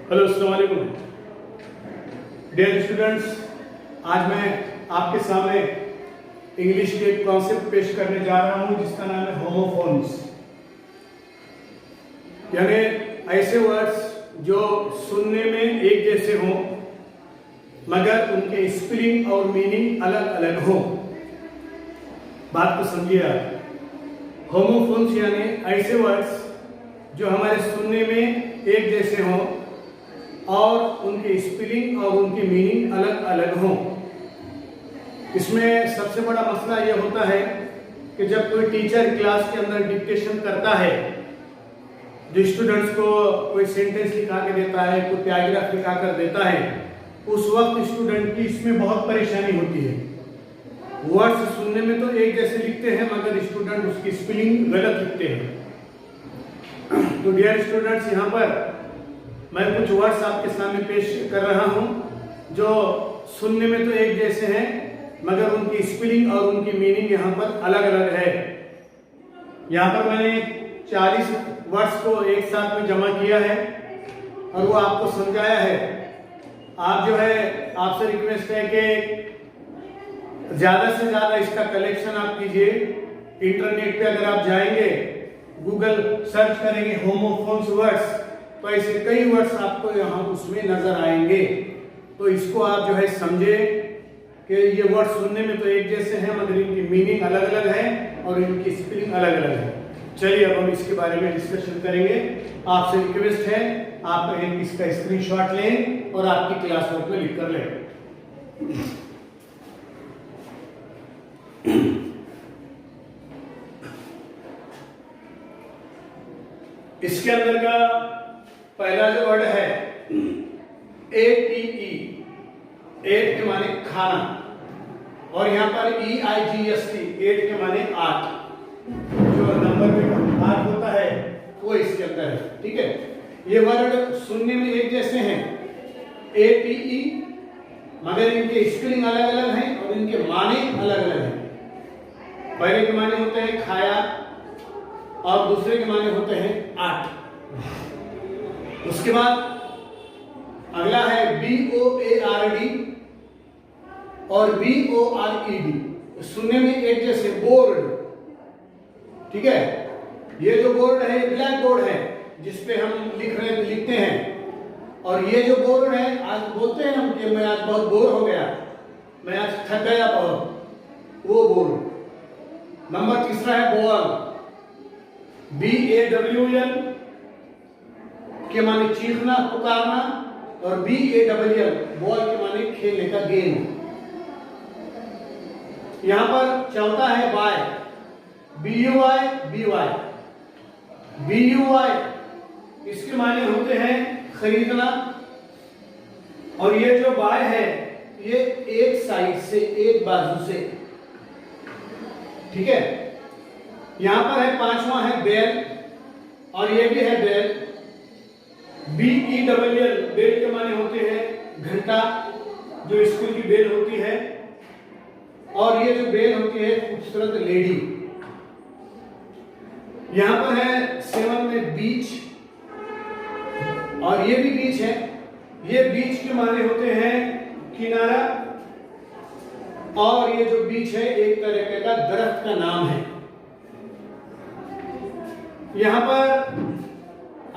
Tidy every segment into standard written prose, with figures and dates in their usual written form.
Hello, अस्सलाम वालेकुम dear students. आज मैं आपके सामने इंग्लिश के एक कॉन्सेप्ट पेश करने जा रहा हूं जिसका नाम है होमोफोन्स, यानी ऐसे वर्ड्स जो सुनने में एक जैसे हों मगर उनके स्पेलिंग और मीनिंग अलग अलग हो। बात को समझिए आप। होमोफोन्स यानी ऐसे वर्ड्स जो हमारे सुनने में एक जैसे हों और उनके स्पेलिंग और उनकी मीनिंग अलग अलग हों। इसमें सबसे बड़ा मसला यह होता है कि जब कोई टीचर क्लास के अंदर डिक्टेशन करता है, जो स्टूडेंट्स को कोई सेंटेंस लिखा के देता है, कोई पैराग्राफ लिखा कर देता है, उस वक्त स्टूडेंट की इसमें बहुत परेशानी होती है। वर्ड्स सुनने में तो एक जैसे लिखते हैं मगर स्टूडेंट उसकी स्पेलिंग गलत लिखते हैं। तो डियर स्टूडेंट्स, यहाँ पर मैं कुछ वर्ड्स आपके सामने पेश कर रहा हूं जो सुनने में तो एक जैसे हैं मगर उनकी स्पेलिंग और उनकी मीनिंग यहाँ पर अलग अलग है। यहाँ पर मैंने 40 वर्ड्स को एक साथ में जमा किया है और वो आपको समझाया है। आप जो है, आपसे रिक्वेस्ट है कि ज्यादा से ज्यादा इसका कलेक्शन आप कीजिए। इंटरनेट पे अगर आप जाएंगे, गूगल सर्च करेंगे होमोफोन्स वर्ड्स, तो ऐसे कई वर्ड्स आपको यहाँ उसमें नजर आएंगे। तो इसको आप जो है समझे कि ये वर्ड सुनने में तो एक जैसे हैं मगर इनकी मीनिंग अलग अलग है और इनकी स्पेलिंग अलग अलग है। चलिए अब हम इसके बारे में डिस्कशन करेंगे। आपसे रिक्वेस्ट है आप इसका स्क्रीनशॉट लें और आपकी क्लास वर्क में लिख कर लें। इसके अंदर का पहला जो वर्ड है ATE, एट के माने खाना, और यहाँ पर EIGST, एट के माने 8, जो नंबर में 8 होता है वो इसके अंदर है। ठीक है, ये वर्ड सुनने में एक जैसे हैं ATE मगर इनके स्पेलिंग अलग अलग हैं और इनके माने अलग अलग हैं। पहले के माने होते हैं खाया और दूसरे के माने होते हैं 8। उसके बाद अगला है BOARD और BORED, सुनने में एक जैसे बोर्ड। ठीक है, ये जो बोर्ड है ये ब्लैक बोर्ड है जिसपे हम लिखते हैं, और ये जो बोर्ड है, आज बोलते हैं हम कि मैं आज बहुत बोर हो गया, मैं आज थक गया बहुत, वो बोर्ड। नंबर तीसरा है बॉल, BAWL के माने चीखना पुकारना, और BALL बॉल के माने खेलने का गेम। यहां पर चौथा है बाय, BUY इसके माने होते हैं खरीदना, और ये जो बाय है ये एक साइड से, एक बाजू से। ठीक है, यहां पर है पांचवा है बेल, और ये भी है बेल, BELL बेल के माने होते हैं घंटा, जो स्कूल की बेल होती है, और ये जो बेल होती है खूबसूरत लेडी। यहां पर है 7 में बीच, और ये भी बीच है। ये बीच के माने होते हैं किनारा, और ये जो बीच है एक तरह का दरख्त का नाम है। यहां पर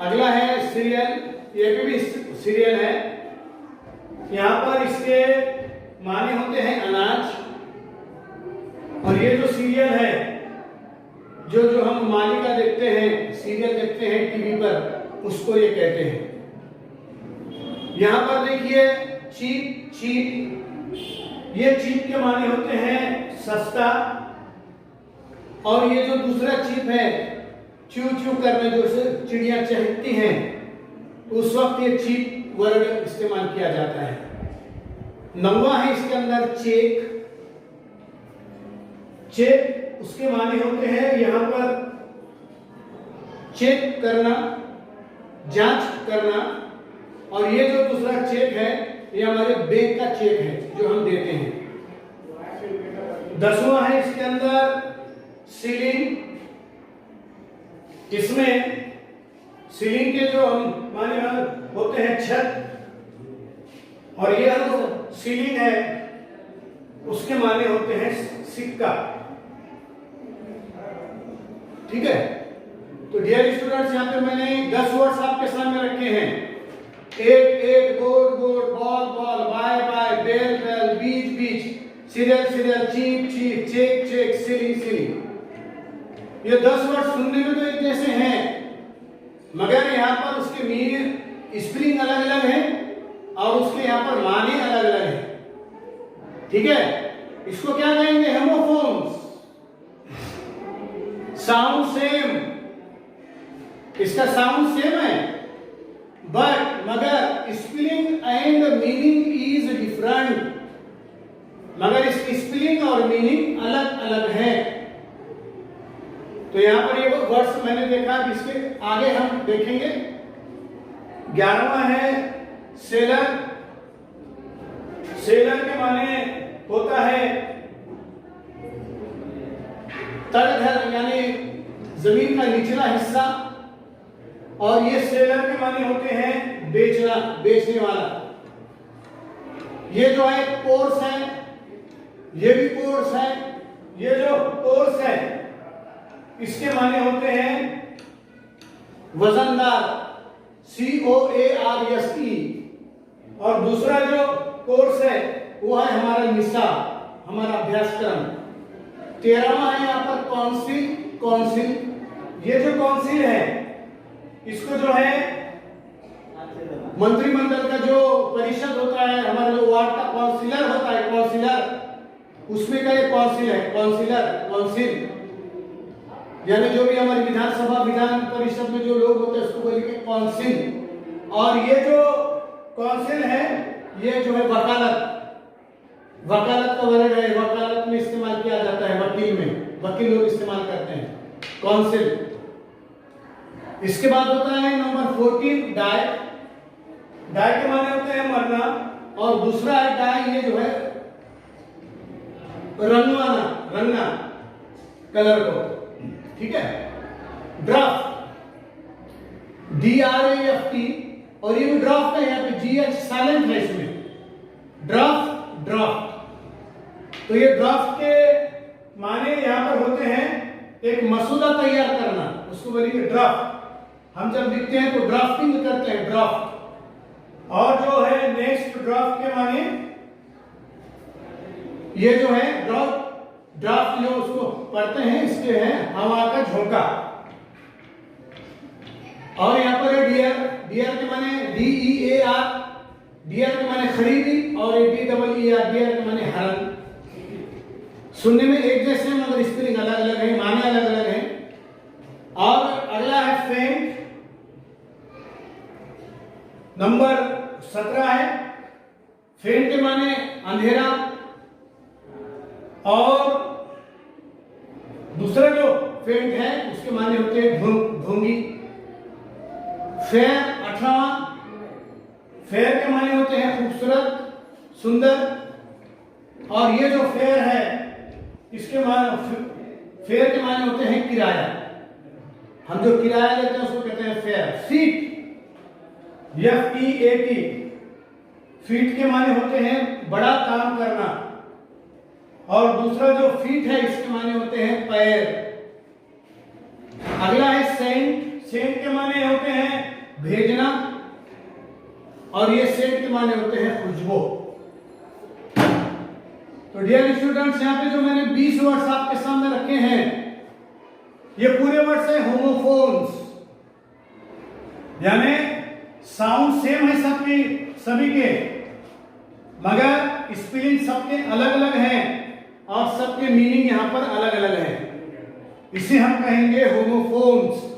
अगला है सीरियल, ये भी सीरियल है। यहां पर इसके माने होते हैं अनाज, और ये जो सीरियल है, जो हम मालिका देखते हैं, सीरियल देखते हैं टीवी पर, उसको ये कहते हैं। यहां पर देखिए चीप, ये चीप के माने होते हैं सस्ता, और ये जो दूसरा चीप है, चू चू करने जो चिड़िया चहकती हैं, उस वक्त ये चीप वर्ड इस्तेमाल किया जाता है। नौवां है इसके अंदर चेक, उसके माने होते हैं यहां पर चेक करना, जांच करना, और ये जो दूसरा चेक है ये हमारे बैंक का चेक है जो हम देते हैं। 10वां है इसके अंदर सीलिंग, इसमें सीलिंग के जो हम माने होते हैं छत, और ये जो सीलिंग है उसके माने होते हैं सिक्का। ठीक है, तो डियर स्टूडेंट्स यहाँ पे मैंने 10 वर्ड्स आपके सामने रखे हैं। Eight board ball by bell beach cereal cheap check silly. ये 10 वर्ड सुनने में तो एक जैसे हैं, मगर यहाँ पर उसके मीनिंग स्पेलिंग अलग अलग है और उसके यहाँ पर माने अलग अलग है। ठीक है, इसको क्या कहेंगे? होमोफोन्स। साउंड सेम, इसका साउंड सेम है बट मगर spelling and meaning is different, मगर इसकी स्पेलिंग और मीनिंग अलग अलग है। तो यहां पर ये वर्ड्स मैंने देखा, इसके आगे हम देखेंगे। 11वां है सेलर। सेलर के माने होता है तलघर, यानी जमीन का निचला हिस्सा, और ये सेलर के माने होते हैं बेचना, बेचने वाला। ये जो है कोर्स है, ये भी कोर्स है। ये जो कोर्स है इसके माने होते हैं वजनदार, COARSE। और दूसरा जो कोर्स है वो है हमारा निसाब, हमारा अभ्यासक्रम। 13वां है यहाँ पर काउंसिल। ये जो काउंसिल है इसको जो है मंत्रिमंडल का जो परिषद होता है, हमारा जो वार्ड का काउंसिलर होता है, काउंसिलर, उसमें का ये काउंसिल है, काउंसिल यानी जो भी हमारी विधानसभा विधान परिषद में जो लोग होते हैं उसको बोलेंगे काउंसिल। और ये जो काउंसिल है ये जो है वकालत का वर्ड है, वकालत में इस्तेमाल किया जाता है, वकील लोग इस्तेमाल करते हैं काउंसिल। इसके बाद होता है नंबर 14 डाई के माने होते हैं मरना, और दूसरा है डाई, ये जो है रंगना कलर को। ठीक है, ड्राफ्ट DRAFT, और ये भी ड्राफ्ट है, यहाँ पे GH साइलेंट है इसमें। ड्राफ्ट तो ये ड्राफ्ट के माने यहाँ पर होते हैं एक मसूदा तैयार करना, उसको बोलेंगे ड्राफ्ट। हम जब लिखते हैं तो ड्राफ्टिंग करते हैं, ड्राफ्ट। और जो है नेक्स्ट ड्राफ्ट के माने ये जो है ड्राफ्ट जो उसको पढ़ते हैं, इसके हैं हवा का झोंका। और यहाँ पर डियर के माने DEAR, डियर के माने खरीदी, और DEER, डियर के माने हरण। सुनने में एक जैसे हैं मगर स्पेलिंग अलग अलग है, माने अलग अलग हैं। और अगला है फेंट, नंबर 17 है। फेंट के माने अंधेरा, और दूसरा जो फेंट है उसके माने होते हैं ढोंगी। फेयर 18वां, फेयर के माने होते हैं खूबसूरत, सुंदर। और ये जो फेयर है इसके माने, फेयर के माने होते हैं किराया। हम जो किराया लेते हैं उसको कहते हैं फेयर। फीट FEAT, फीट के माने होते हैं बड़ा काम करना। और दूसरा जो फीट है इसके माने होते हैं पैर। अगला है सेंट के माने होते हैं भेजना, और ये सेंट के माने होते हैं खुशबू। तो डियर स्टूडेंट्स, यहाँ पे जो मैंने 20 वर्ड्स आपके सामने रखे हैं, ये पूरे वर्ड्स है होमोफोन्स, यानी साउंड सेम है सभी के, मगर स्पेलिंग सबके अलग अलग हैं और सबके मीनिंग यहां पर अलग अलग है। इसे हम कहेंगे होमोफोन्स।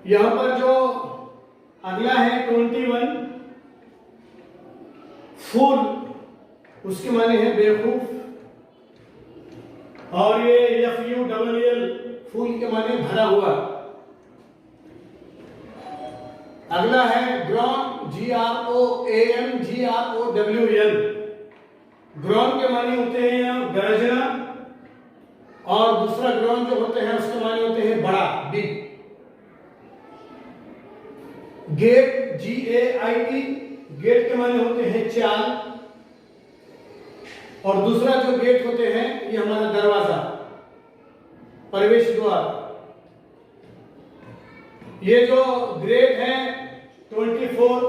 यहां पर जो अगला है 21 फूल, उसके माने है बेवकूफ। और ये FULL फुल के माने भरा हुआ। अगला है ग्रॉन, GROAN, ग्रॉन के माने होते हैं गरजना, और दूसरा ग्रॉन जो होते हैं उसके माने होते हैं बड़ा, बिग। गेट, GAIT, गेट के माने होते हैं चाल, और दूसरा जो गेट होते हैं ये हमारा दरवाजा, प्रवेश द्वार। ये जो ग्रेड है 24,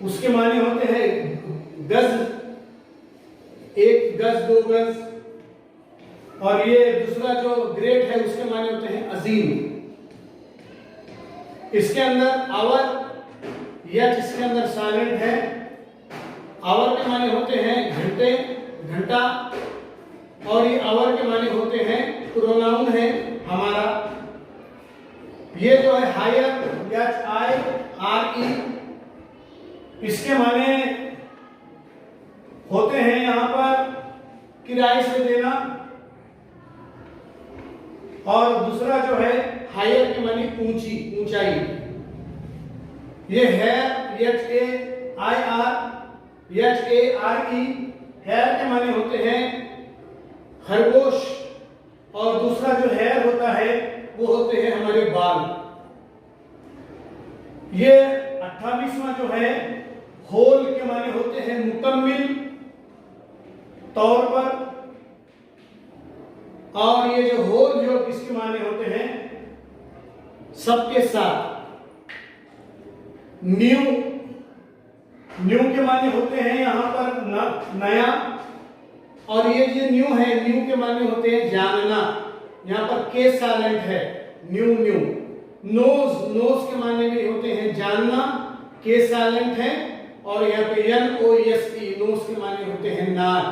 उसके माने होते हैं गज, 1 गज 2 गज, और ये दूसरा जो ग्रेड है उसके माने होते हैं अजीम। इसके अंदर आवर, यच इसके अंदर साइलेंट है। आवर के माने होते हैं घंटे, घंटा, और ये आवर के माने होते हैं प्रोनाउन है हमारा। ये जो है हायर, HIRE, इसके माने होते हैं यहां पर किराए से देना, और दूसरा जो है हायर के माने ऊंची, ऊंचाई। ये हेयर, HAIR, हेयर के माने होते हैं खरगोश, और दूसरा जो हेयर होता है वो होते हैं हमारे बाल। ये 28वां जो है होल के माने होते हैं मुकम्मिल तौर पर, और ये जो होल जो किसके माने होते हैं सबके साथ। न्यू, न्यू के माने होते हैं यहां पर नया, और ये जो न्यू है, न्यू के माने होते हैं जानना, यहां पर के साइलेंट है, न्यू न्यू। नोज, नोज के माने भी होते हैं जानना, के साइलेंट है, और यहाँ पे NOSE, नोज के माने होते हैं नाक।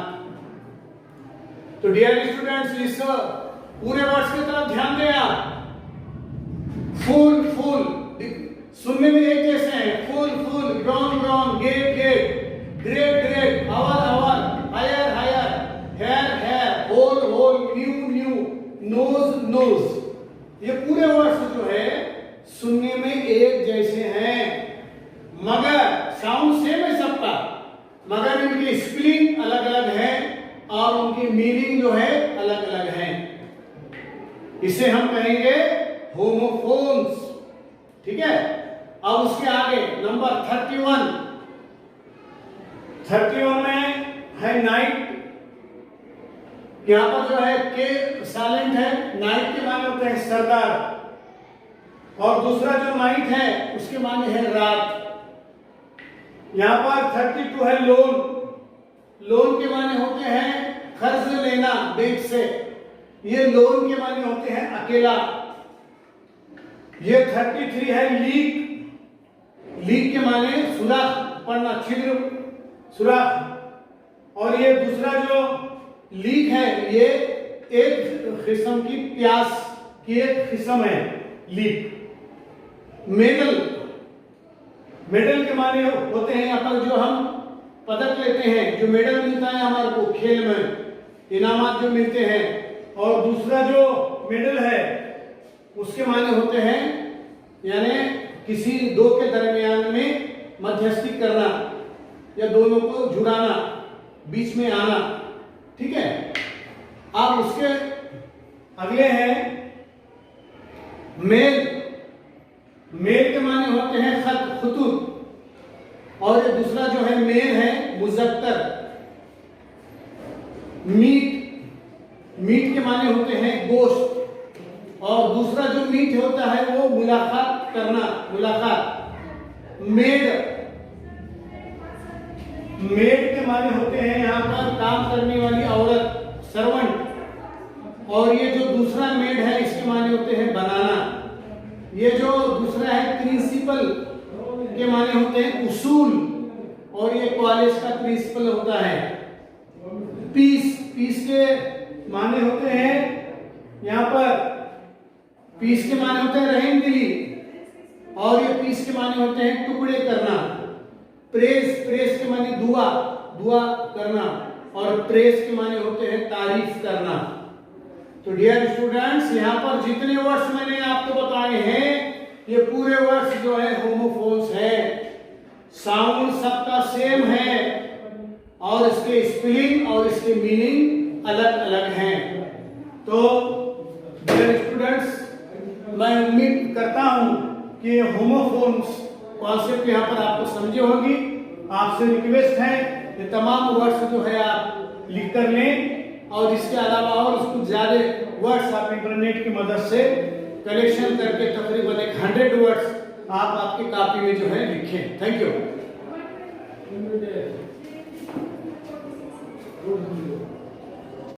तो डियर स्टूडेंट्स, इस पूरे वर्ड्स की तरफ ध्यान दें आप। फुल, फुल सुनने में एक जैसे हैं, full full, ground ground, gate gate, great great, hour hour, higher higher, hair hair, whole whole, new new, nose nose. ये पूरे वर्ड्स जो है सुनने में एक जैसे हैं, मगर साउंड सेम है सबका, मगर इनकी स्पेलिंग अलग अलग है और उनकी मीनिंग जो है अलग अलग है। इसे हम कहेंगे होमोफोन्स। ठीक है, अब उसके आगे नंबर 31 में है नाइट। यहां पर जो है के साइलेंट है, नाइट के माने होते हैं सरदार, और दूसरा जो नाइट है उसके माने है रात। यहां पर 32 है लोन। लोन के माने होते हैं कर्ज लेना बैंक से, ये लोन के माने होते हैं अकेला। ये 33 है लीक। लीक के माने सुराख पड़ना, छिद्र, सुराख। और ये दूसरा जो लीक है ये एक किस्म की प्यास की एक किस्म है लीक। मेडल, मेडल के माने होते हैं यहाँ पर जो हम पदक लेते हैं, जो मेडल मिलता है हमारे को खेल में, इनामात जो मिलते हैं। और दूसरा जो मेडल है उसके माने होते हैं यानी किसी दो के दरमियान में मध्यस्थी करना या दोनों को जुड़ाना, बीच में आना। ठीक है, अब उसके अगले हैं मेल। मेल के माने होते हैं खत, खुतूत। और ये दूसरा जो है मेल है मुजक्कर। मीट, मीट के माने होते हैं गोश्त। और दूसरा जो मीट होता है वो मुलाकात करना, मुलाकात। मेड, मेड के माने होते हैं यहाँ पर काम करने वाली औरत, सर्वेंट। और ये जो दूसरा मेड है इसके माने होते हैं बनाना। ये जो दूसरा है प्रिंसिपल के माने होते हैं उसूल, और ये कॉलेज का प्रिंसिपल होता है। पीस, पीस के माने होते हैं यहाँ पर, पीस के माने होते हैं रहमदिली, और ये पीस के माने होते हैं टुकड़े करना। प्रेस, प्रेस के माने दुआ, दुआ करना। और प्रेस के माने होते हैं तारीफ करना। तो डियर स्टूडेंट्स, यहाँ पर जितने वर्ड्स मैंने आपको बताए हैं ये पूरे वर्ड्स जो है होमोफोन्स है, साउंड सबका सेम है और इसके स्पेलिंग और इसके मीनिंग अलग अलग हैं। तो डियर स्टूडेंट्स, मैं उम्मीद करता हूं कि होमोफोन्स कॉन्सेप्ट यहाँ पर आपको समझे होगी। आपसे रिक्वेस्ट है ये तमाम वर्ड्स जो है आप लिख कर लें और इसके अलावा और कुछ ज्यादा वर्ड्स आप इंटरनेट की मदद से कलेक्शन करके तकरीबन 100 वर्ड्स आप आपकी कॉपी में जो है लिखें। Thank you.